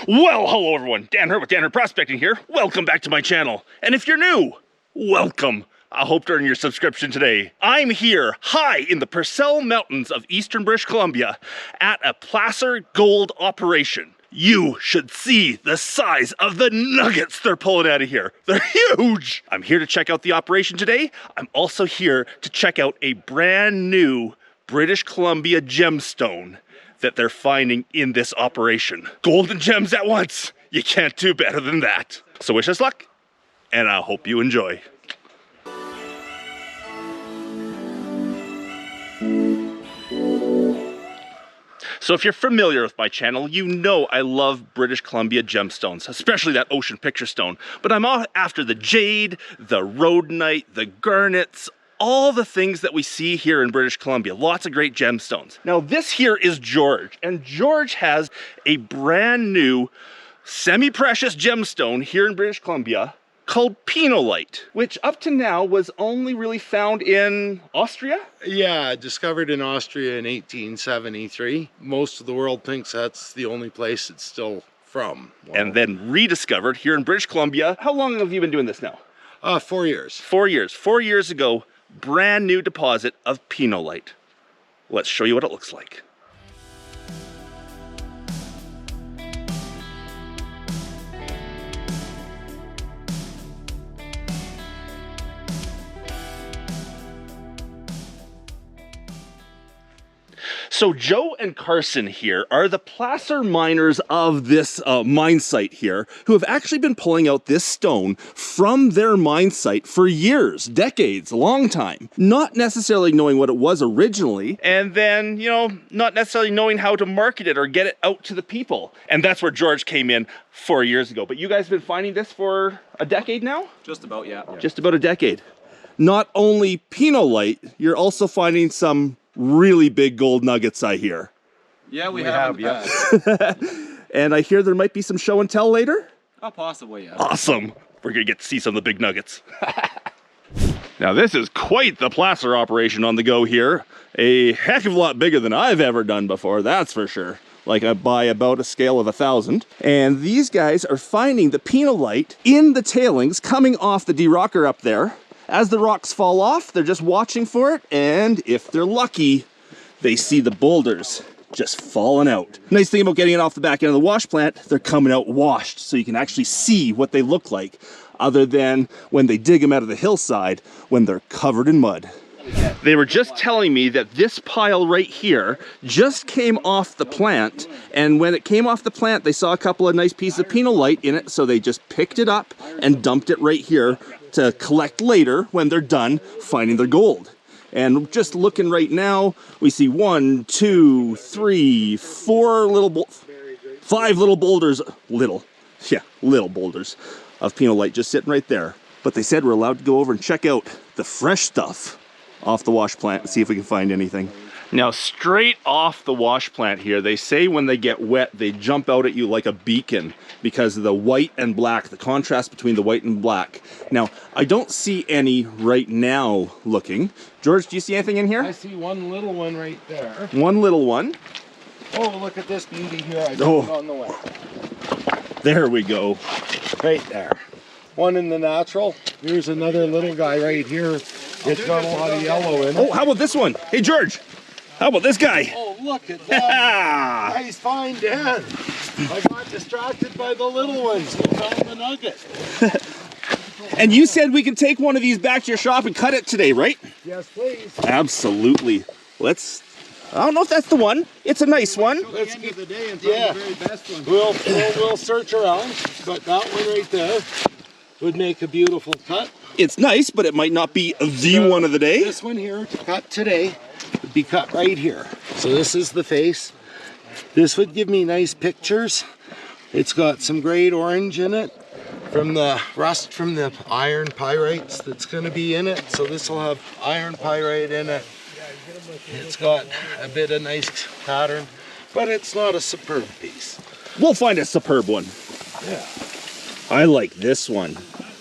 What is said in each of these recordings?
Well, hello everyone, Dan Hurd with Dan Hurd Prospecting here. Welcome back to my channel. And if you're new, welcome. I hope to earn your subscription today. I'm here high in the Purcell Mountains of eastern British Columbia at a placer gold operation. You should see the size of the nuggets they're pulling out of here. They're huge. I'm here to check out the operation today. I'm also here to check out a brand new British Columbia gemstone that they're finding in this operation. Gold and gems at once. You can't do better than that. So wish us luck, and I hope you enjoy. So if you're familiar with my channel, you know I love British Columbia gemstones, especially that ocean picture stone. But I'm after the jade, the rhodonite, the garnets, all the things that we see here in British Columbia. Lots of great gemstones. Now this here is George, and George has a brand new semi-precious gemstone here in British Columbia called Pinolite, which up to now was only really found in Austria? Yeah, discovered in Austria in 1873. Most of the world thinks that's the only place it's still from. Wow. And then rediscovered here in British Columbia. How long have you been doing this now? 4 years. 4 years. 4 years ago, brand new deposit of Pinolite. Let's show you what it looks like. So Joe and Carson here are the placer miners of this mine site here, who have actually been pulling out this stone from their mine site for years, decades, a long time. Not necessarily knowing what it was originally, and then, you know, not necessarily knowing how to market it or get it out to the people. And that's where George came in 4 years ago. But you guys have been finding this for a decade now? Just about, yeah. Just about a decade. Not only Pinolite, you're also finding some really big gold nuggets, I hear. Yeah, we have, yeah. And I hear there might be some show and tell later? Oh, possibly, yeah. Awesome. We're gonna get to see some of the big nuggets. Now this is quite the placer operation on the go here. A heck of a lot bigger than I've ever done before, that's for sure. Like by about a scale of 1,000. And these guys are finding the Pinolite in the tailings coming off the de-rocker up there. As the rocks fall off, they're just watching for it, and if they're lucky, they see the boulders just falling out. Nice thing about getting it off the back end of the wash plant, they're coming out washed, so you can actually see what they look like, other than when they dig them out of the hillside when they're covered in mud. They were just telling me that this pile right here just came off the plant, and when it came off the plant, they saw a couple of nice pieces of Pinolite in it, so they just picked it up and dumped it right here to collect later when they're done finding their gold. And just looking right now, we see 1, 2, 3, 4 little, 5 little boulders, little boulders of Pinolite just sitting right there. But they said we're allowed to go over and check out the fresh stuff off the wash plant and see if we can find anything. Now, straight off the wash plant here, they say when they get wet, they jump out at you like a beacon because of the white and black, the contrast between the white and black. Now, I don't see any right now looking. George, do you see anything in here? I see one little one right there. One little one. Oh, look at this beauty here. I got it on the way. There we go. Right there. One in the natural. Here's another little guy right here. It's got a lot of yellow in it. Oh, how about this one? Hey, George. How about this guy? Oh, look at that. Nice find, Dan. I got distracted by the little ones. I found the nugget. And you said we could take one of these back to your shop and cut it today, right? Yes, please. Absolutely. I don't know if that's the one. It's a nice one. Let's get the day and find the very best one. We'll search around, but that one right there would make a beautiful cut. It's nice, but it might not be the one of the day. This one here, to cut today, would be cut right here. So this is the face. This would give me nice pictures. It's got some great orange in it from the rust from the iron pyrites that's going to be in it. So this will have iron pyrite in it. It's got a bit of nice pattern, but it's not a superb piece. We'll find a superb one. Yeah. I like this one.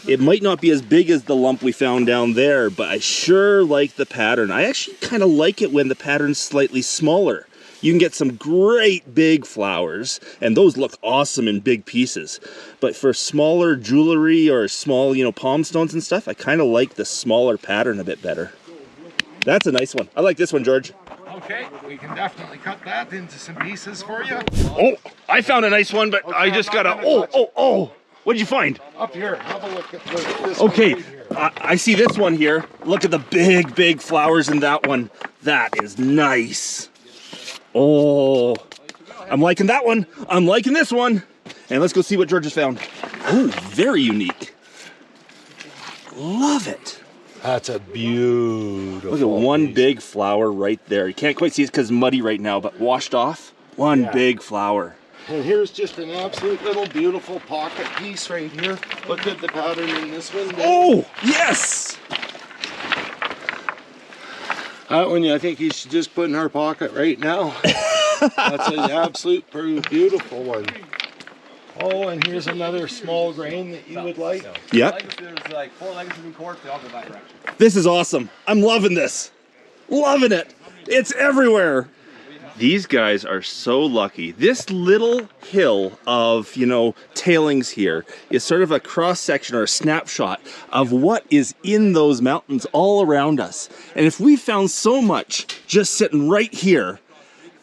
It might not be as big as the lump we found down there, but I sure like the pattern. I actually kind of like it when the pattern's slightly smaller. you can get some great big flowers, and those look awesome in big pieces. But for smaller jewelry or small, you know, palm stones and stuff, I kind of like the smaller pattern a bit better. That's a nice one. I like this one, George. Okay, we can definitely cut that into some pieces for you. Oh, I found a nice one, but I just gotta, oh. What'd you find? Up here, have a look at this Okay, one right here. I see this one here. Look at the big flowers in that one. That is nice. Oh, I'm liking that one. I'm liking this one. And let's go see what George has found. Oh, very unique. Love it. That's a beautiful Look at one piece. big flower right there. You can't quite see it because it's muddy right now, but washed off. One big flower. And here's just an absolute little beautiful pocket piece right here. Look at the pattern in this one. Oh, yes. That one, I think you should just put in our pocket right now. That's an absolute beautiful one. Oh, and here's another small grain that you would like. Yeah. There's like 4 leggings in court, they all go that direction. This is awesome. I'm loving this. Loving it. It's everywhere. These guys are so lucky. This little hill of, you know, tailings here is sort of a cross section or a snapshot of what is in those mountains all around us. And if we found so much just sitting right here,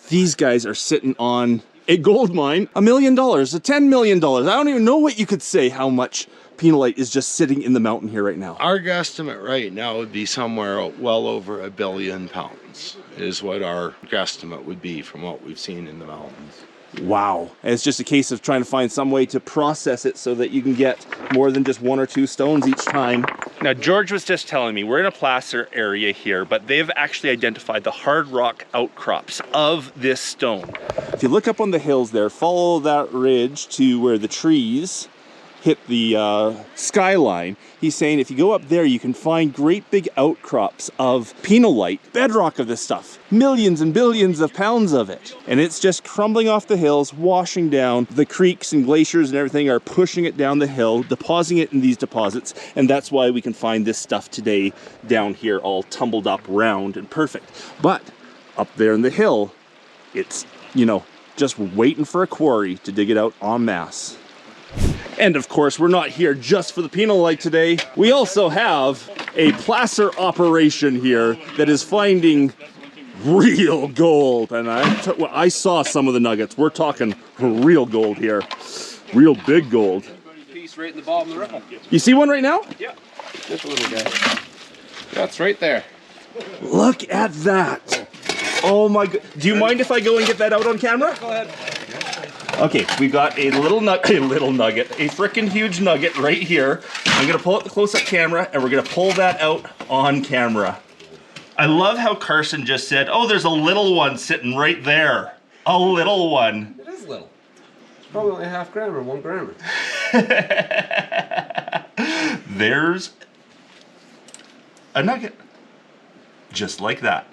these guys are sitting on a gold mine, $1 million, $10 million. I don't even know what you could say how much Pinolite is just sitting in the mountain here right now. Our guesstimate right now would be somewhere well over 1 billion pounds is what our guesstimate would be from what we've seen in the mountains. Wow. And it's just a case of trying to find some way to process it so that you can get more than just 1 or 2 stones each time. Now, George was just telling me we're in a placer area here, but they've actually identified the hard rock outcrops of this stone. If you look up on the hills there, follow that ridge to where the trees hit the skyline. He's saying if you go up there, you can find great big outcrops of Pinolite, bedrock of this stuff. Millions and billions of pounds of it. And it's just crumbling off the hills, washing down. The creeks and glaciers and everything are pushing it down the hill, depositing it in these deposits. And that's why we can find this stuff today down here, all tumbled up, round and perfect. But up there in the hill, it's, you know, just waiting for a quarry to dig it out en masse. And of course, we're not here just for the Pinolite today. We also have a placer operation here that is finding real gold. And I saw some of the nuggets. We're talking real gold here. Real big gold. Piece right in the bottom of the ripple. You see one right now? Yeah, this little guy. That's right there. Look at that. Oh my God. Do you mind if I go and get that out on camera? Go ahead. Okay, we've got a little nugget, a freaking huge nugget right here. I'm gonna pull out the close-up camera and we're gonna pull that out on camera. I love how Carson just said, oh, there's a little one sitting right there. A little one. It is little. It's probably only 1/2 gram or 1 gram. There's a nugget. Just like that.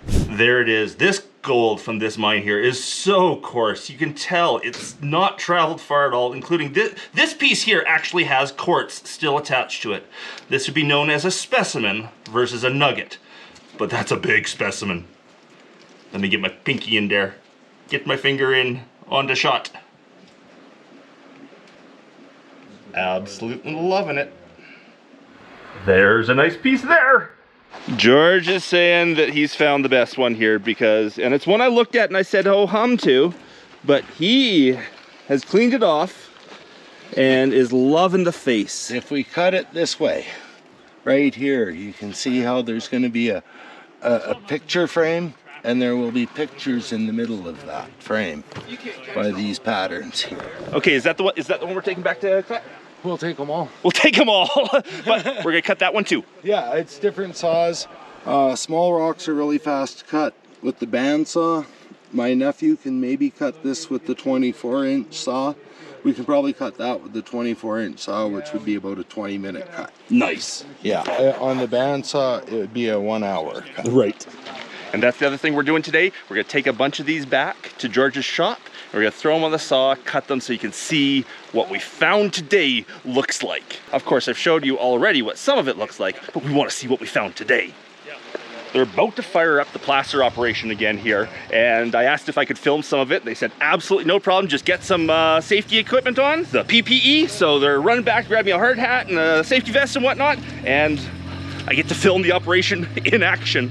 There it is. This gold from this mine here is so coarse. You can tell it's not traveled far at all, including this piece here actually has quartz still attached to it. This would be known as a specimen versus a nugget, but that's a big specimen. Let me get my pinky in there. Get my finger in on the shot. Absolutely loving it. There's a nice piece there. George is saying that he's found the best one here because, and it's one I looked at and I said, oh, hum to, but he has cleaned it off and is loving the face. If we cut it this way, right here, you can see how there's going to be a picture frame, and there will be pictures in the middle of that frame by these patterns here. Okay, is that the one we're taking back to cut? We'll take them all. We'll take them all, but we're gonna cut that one too. Yeah, it's different saws. Small rocks are really fast to cut with the bandsaw. My nephew can maybe cut this with the 24-inch saw. We can probably cut that with the 24-inch saw, which would be about a 20-minute cut. Nice. Yeah, on the bandsaw, it would be a 1-hour cut. Right. And that's the other thing we're doing today. We're gonna take a bunch of these back to George's shop. We're gonna throw them on the saw, cut them so you can see what we found today looks like. Of course, I've showed you already what some of it looks like, but we wanna see what we found today. They're about to fire up the plaster operation again here, and I asked if I could film some of it. They said absolutely no problem, just get some safety equipment on, the PPE. So they're running back, grabbing a hard hat and a safety vest and whatnot, and I get to film the operation in action.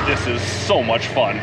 This is so much fun.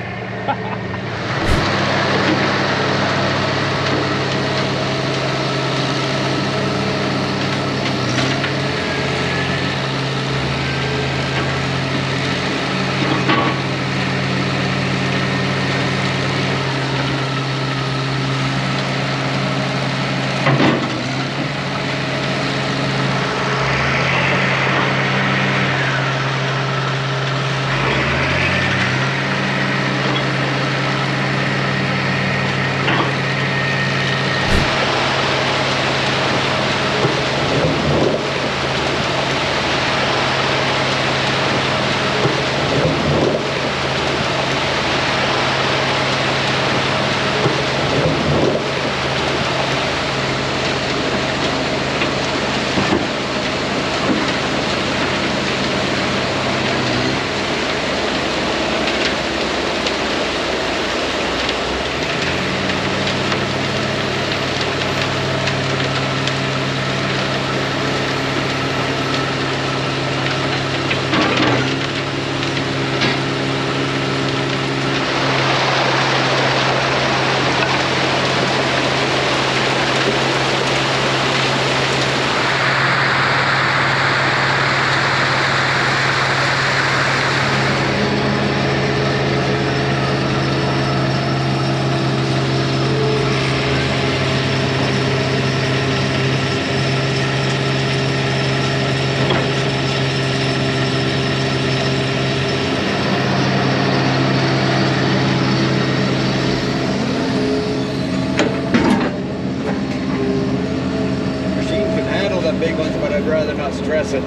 Big ones, but I'd rather not stress it.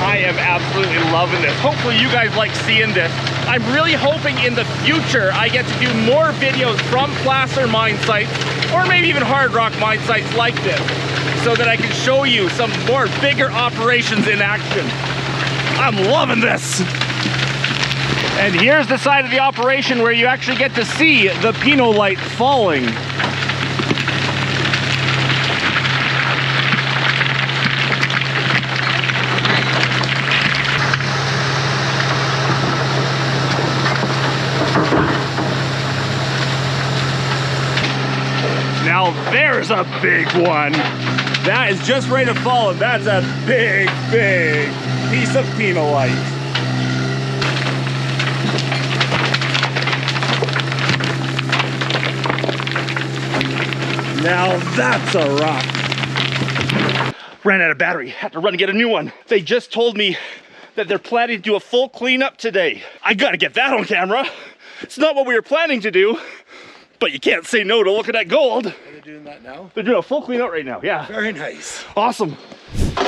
I am absolutely loving this. Hopefully you guys like seeing this. I'm really hoping in the future I get to do more videos from plaster mine sites, or maybe even hard rock mine sites like this, so that I can show you some more bigger operations in action. I'm loving this. And here's the side of the operation where you actually get to see the Pinolite falling. Now there's a big one. That is just ready to fall, and that's a big, big piece of Pinolite. Now that's a rock. Ran out of battery, had to run and get a new one. They just told me that they're planning to do a full cleanup today. I gotta get that on camera. It's not what we were planning to do, but you can't say no to looking at gold. Are they doing that now? They're doing a full cleanup right now, yeah. Very nice. Awesome.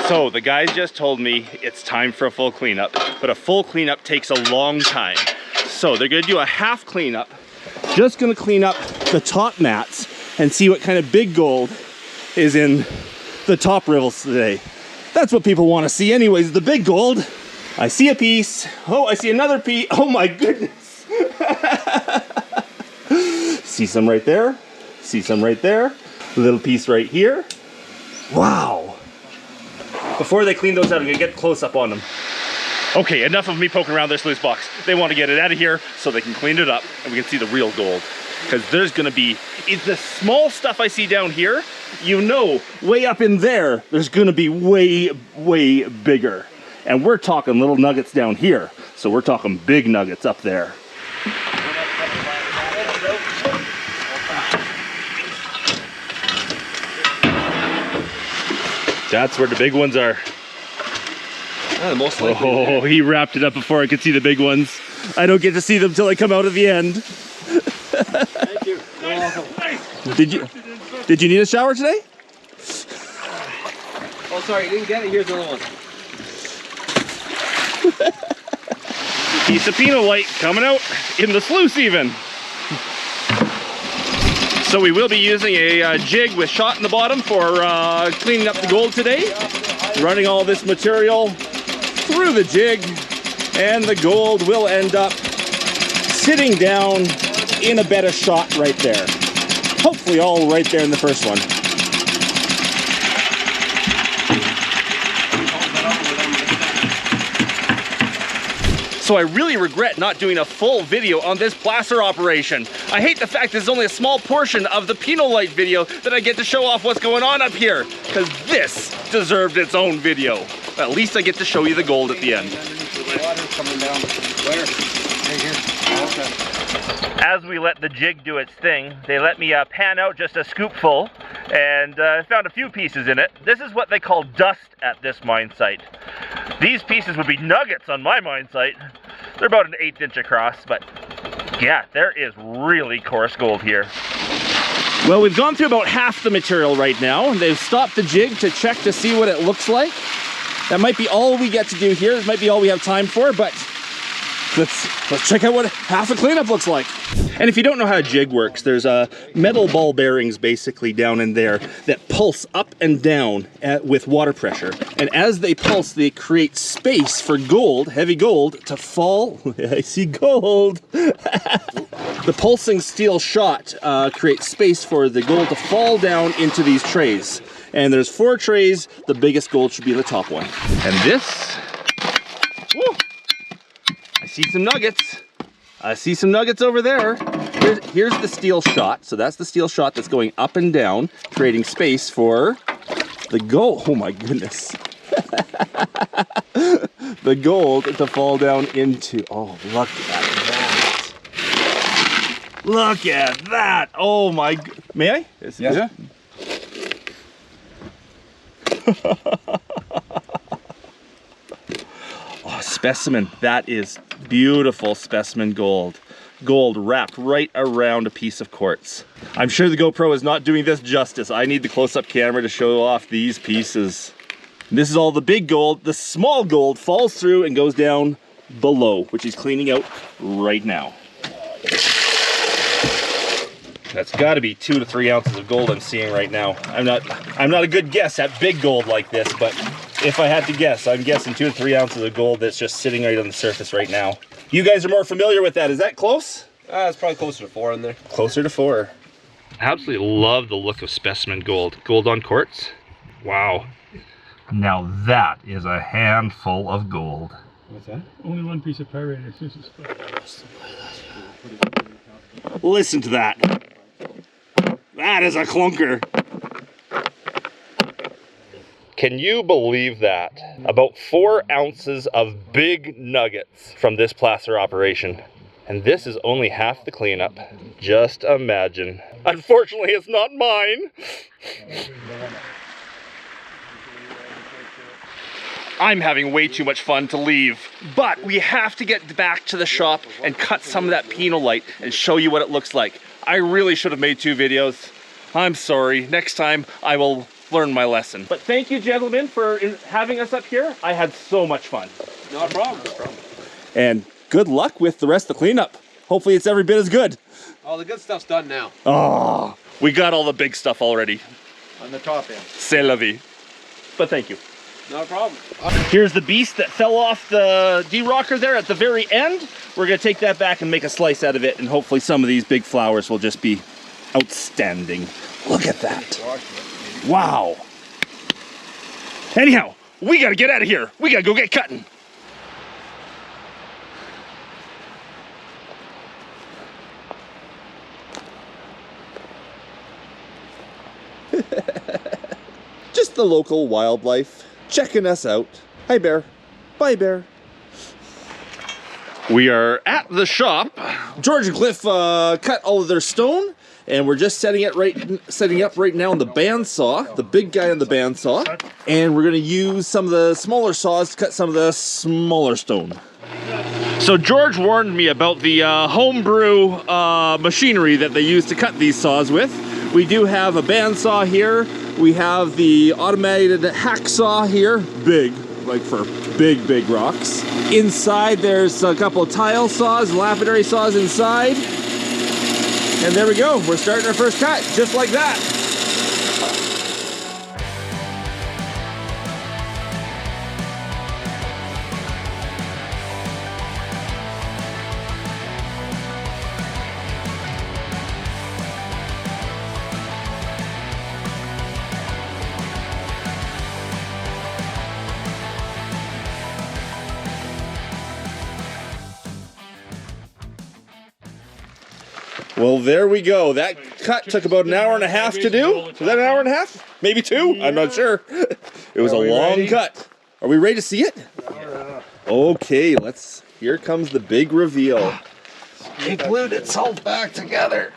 So the guys just told me it's time for a full cleanup, but a full cleanup takes a long time. So they're gonna do a half cleanup. Just gonna clean up the top mats and see what kind of big gold is in the top rivels today. That's what people want to see anyways, the big gold. I see a piece. Oh, I see another piece. Oh my goodness. See some right there. See some right there. A little piece right here. Wow. Before they clean those out, I'm gonna get close up on them. Okay, enough of me poking around this loose box. They want to get it out of here so they can clean it up and we can see the real gold. Because there's gonna be, it's the small stuff I see down here, you know, way up in there, there's gonna be way, way bigger. And we're talking little nuggets down here. So we're talking big nuggets up there. That's where the big ones are. Most likely. Oh, he wrapped it up before I could see the big ones. I don't get to see them till I come out at the end. Thank you. You're welcome. Did you need a shower today? Oh, sorry, you didn't get it. Here's another one. Piece of Pinolite coming out in the sluice even. So we will be using a jig with shot in the bottom for cleaning up the gold today. Running all this material through the jig, and the gold will end up sitting down in a bed of shot right there. Hopefully all right there in the first one. So I really regret not doing a full video on this plaster operation. I hate the fact this is only a small portion of the Pinolite video that I get to show off what's going on up here, because this deserved its own video. At least I get to show you the gold at the end. As we let the jig do its thing, they let me pan out just a scoopful, and found a few pieces in it. This is what they call dust at this mine site. These pieces would be nuggets on my mine site. They're about an 1/8 inch across, but yeah, there is really coarse gold here. Well, we've gone through about half the material right now. They've stopped the jig to check to see what it looks like. That might be all we get to do here. This might be all we have time for, but let's check out what half a cleanup looks like. And if you don't know how a jig works, there's metal ball bearings basically down in there that pulse up and down with water pressure. And as they pulse, they create space for gold, heavy gold, to fall. I see gold. The pulsing steel shot creates space for the gold to fall down into these trays. And there's 4 trays. The biggest gold should be the top one. And this, woo, I see some nuggets. I see some nuggets over there. Here's the steel shot. So that's the steel shot that's going up and down, creating space for the gold. Oh my goodness. The gold to fall down into. Oh, look at that. Look at that. Oh my. May I? Yeah. Oh, specimen. That is beautiful specimen gold. Gold wrapped right around a piece of quartz. I'm sure the GoPro is not doing this justice. I need the close-up camera to show off these pieces. This is all the big gold. The small gold falls through and goes down below, which he's cleaning out right now. That's got to be 2 to 3 ounces of gold I'm seeing right now. I'm not a good guess at big gold like this, but if I had to guess, I'm guessing 2 to 3 ounces of gold that's just sitting right on the surface right now. You guys are more familiar with that. Is that close? It's probably closer to 4 in there. Closer to 4. I absolutely love the look of specimen gold. Gold on quartz. Wow. Now that is a handful of gold. What's that? Only one piece of pyrite. Listen to that. That is a clunker. Can you believe that? About 4 ounces of big nuggets from this placer operation. And this is only half the cleanup. Just imagine. Unfortunately, it's not mine. I'm having way too much fun to leave. But we have to get back to the shop and cut some of that Pinolite and show you what it looks like. I really should have made 2 videos. I'm sorry. Next time I will learn my lesson. But thank you, gentlemen, for having us up here. I had so much fun. Not a problem. No problem. And good luck with the rest of the cleanup. Hopefully it's every bit as good. All the good stuff's done now. Oh, we got all the big stuff already. On the top end. C'est la vie. But thank you. Not a problem. Here's the beast that fell off the D-rocker there at the very end. We're gonna take that back and make a slice out of it, and hopefully some of these big flowers will just be outstanding. Look at that. Wow. Anyhow, we gotta get out of here. We gotta go get cutting. Just the local wildlife checking us out. Hi, bear. Bye, bear. We are at the shop. George and Cliff cut all of their stone, and we're just setting up right now on the bandsaw, the big guy on the bandsaw, and we're gonna use some of the smaller saws to cut some of the smaller stone. So George warned me about the homebrew machinery that they use to cut these saws with. We do have a bandsaw here. We have the automated hacksaw here, big, like for big rocks. Inside there's a couple of tile saws, lapidary saws inside. And there we go, we're starting our first cut, just like that. Well, there we go. That cut took about an hour and a half to do. Was that an hour and a half? Maybe two? I'm not sure. It was a long cut. Are we ready to see it? Okay, here comes the big reveal. It glued itself back together.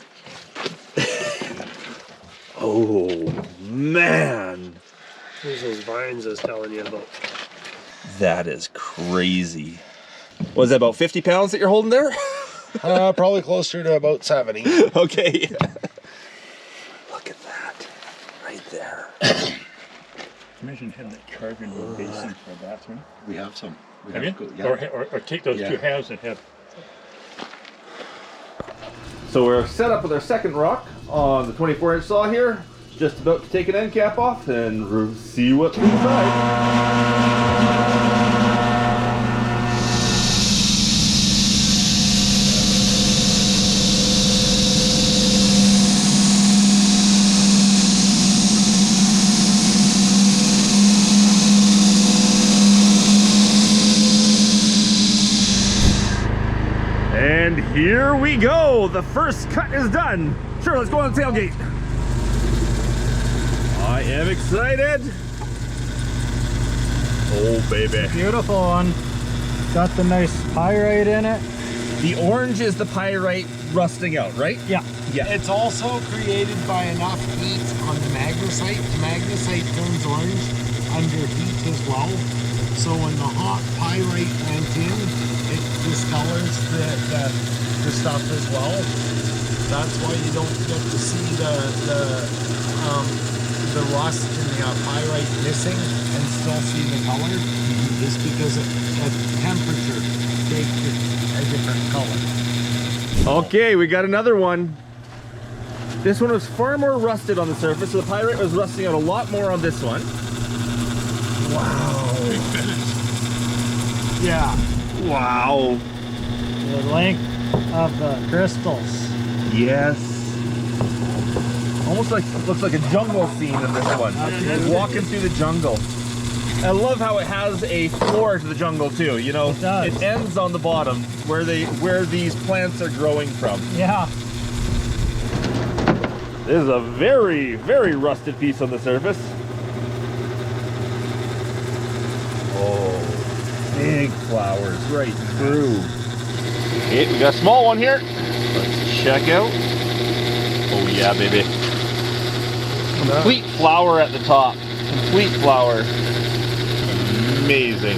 Oh, man. There's those vines I was telling you about. That is crazy. Was that about 50 pounds that you're holding there? Probably closer to about 70. Okay. Look at that. Right there. Imagine having that carved into a basin for a bathroom. We have some. Have you? Yeah. Or take those two halves that have. So we're set up with our second rock on the 24-inch saw here. Just about to take an end cap off and see what's inside. And here we go. The first cut is done. Sure, let's go on the tailgate. I am excited. Oh, baby. Beautiful one. Got the nice pyrite in it. The orange is the pyrite rusting out, right? Yeah. Yeah. It's also created by enough heat on the magnesite. The magnesite turns orange under heat as well. So when the hot pyrite went in, it discolors the stuff as well. That's why you don't get to see the rust in the pyrite missing and still see the color. Is because at temperature takes a different color. Okay, we got another one. This one was far more rusted on the surface, so the pyrite was rusting out a lot more on this one. Wow. Yeah. Wow. The length of the crystals. Yes. Almost like, looks like a jungle scene in this one. Walking through the jungle. I love how it has a floor to the jungle too. You know, it ends on the bottom where these plants are growing from. Yeah. This is a very rusted piece on the surface. Oh, big flowers right through. Okay, we got a small one here. Let's check out. Oh yeah, baby. Complete flower at the top. Complete flower. Amazing.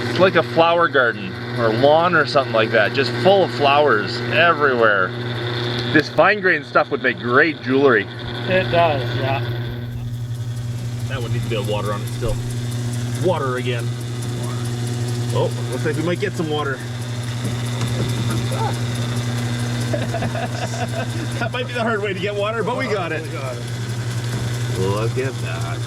It's like a flower garden or lawn or something like that, just full of flowers everywhere. This fine grained stuff would make great jewelry. It does, yeah. That would need a bit of water on it still. Water again. Oh, looks like we might get some water. That might be the hard way to get water, but we got it. Look at that.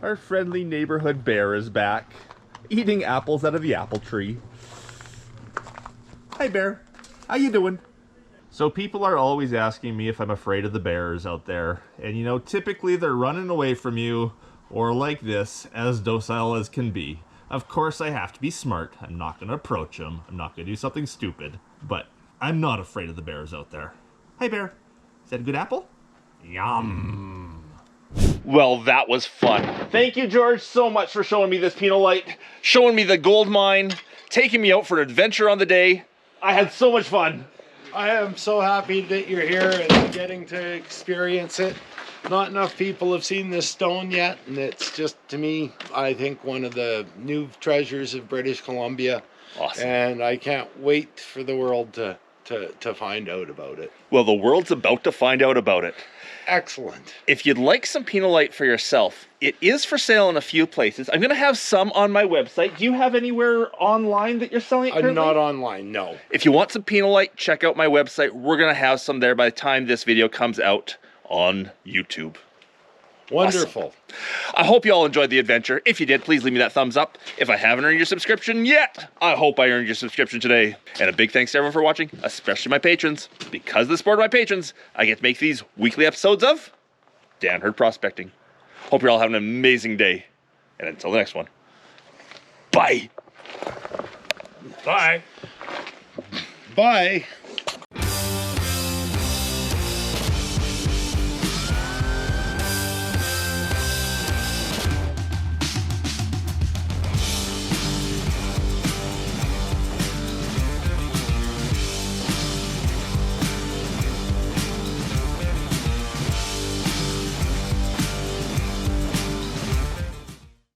Our friendly neighborhood bear is back, eating apples out of the apple tree. Hi bear, how you doing? So people are always asking me if I'm afraid of the bears out there. And you know, typically they're running away from you, or like this, as docile as can be. Of course I have to be smart. I'm not going to approach them. I'm not going to do something stupid. But I'm not afraid of the bears out there. Hi, bear. Is that a good apple? Yum. Well, that was fun. Thank you, George, so much for showing me this Pinolite, showing me the gold mine, taking me out for an adventure on the day. I had so much fun. I am so happy that you're here and getting to experience it. Not enough people have seen this stone yet, and it's just, to me, I think one of the new treasures of British Columbia. Awesome. And I can't wait for the world to find out about it. Well, the world's about to find out about it. Excellent. If you'd like some Pinolite for yourself, it is for sale in a few places. I'm going to have some on my website. Do you have anywhere online that you're selling it currently? Not online, no. If you want some Pinolite, check out my website. We're going to have some there by the time this video comes out on YouTube. Wonderful. Awesome. I hope you all enjoyed the adventure. If you did, please leave me that thumbs up. If I haven't earned your subscription yet, I hope I earned your subscription today. And a big thanks to everyone for watching, especially my patrons. Because of the support of my patrons, I get to make these weekly episodes of Dan Hurd Prospecting. Hope you're all having an amazing day. And until the next one, bye. Bye. Bye.